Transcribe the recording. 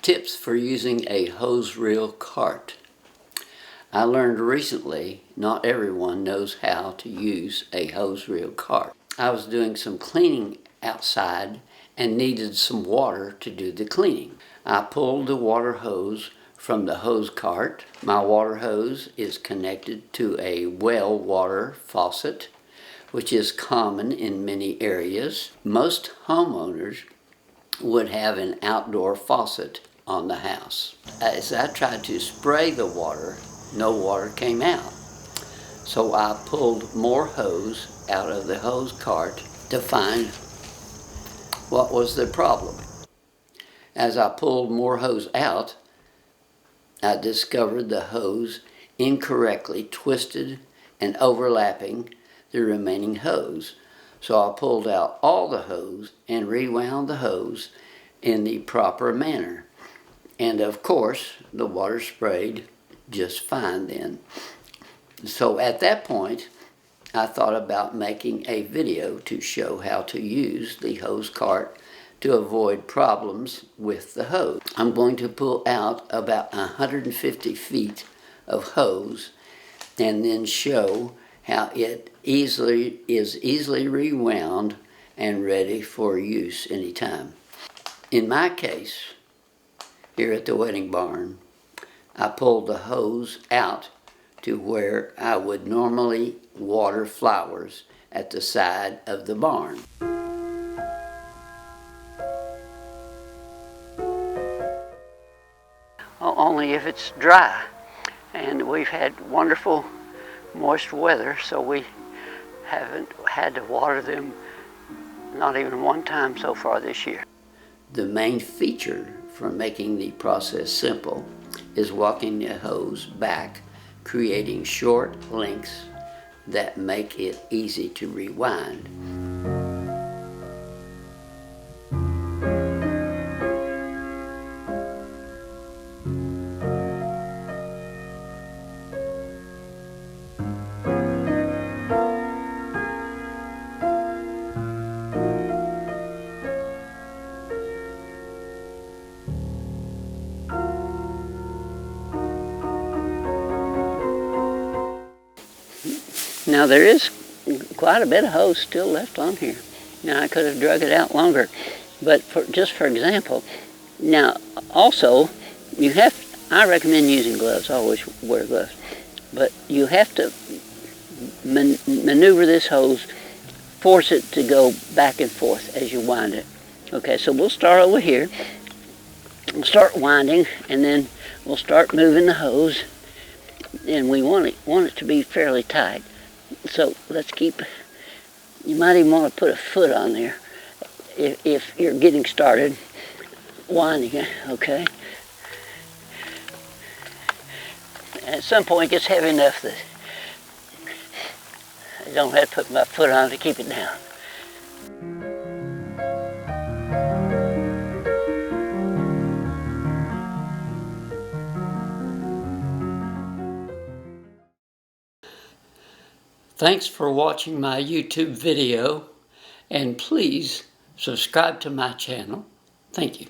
Tips for using a hose reel cart. I learned recently not everyone knows how to use a hose reel cart. I was doing some cleaning outside and needed some water to do the cleaning. I pulled the water hose from the hose cart. My water hose is connected to a well water faucet, which is common in many areas. Most homeowners would have an outdoor faucet on the house. As I tried to spray the water, no water came out. So I pulled more hose out of the hose cart to find what was the problem. As I pulled more hose out, I discovered the hose incorrectly twisted and overlapping the remaining hose. So I pulled out all the hose and rewound the hose in the proper manner. And of course, the water sprayed just fine then. So at that point, I thought about making a video to show how to use the hose cart to avoid problems with the hose. I'm going to pull out about 150 feet of hose and then show how it is easily rewound and ready for use anytime. In my case, here at the wedding barn, I pulled the hose out to where I would normally water flowers at the side of the barn. Only if it's dry, and we've had wonderful moist weather, so we haven't had to water them not even one time so far this year. The main feature for making the process simple is walking the hose back, creating short links that make it easy to rewind. Now there is quite a bit of hose still left on here. Now I could have drug it out longer, but just for example, now also I recommend using gloves. I always wear gloves, but you have to maneuver this hose, force it to go back and forth as you wind it. Okay, so we'll start over here. We'll start winding, and then we'll start moving the hose, and we want it to be fairly tight. So let's keep, you might even want to put a foot on there if you're getting started winding it, okay? At some point it gets heavy enough that I don't have to put my foot on to keep it down. Thanks for watching my YouTube video, and please subscribe to my channel. Thank you.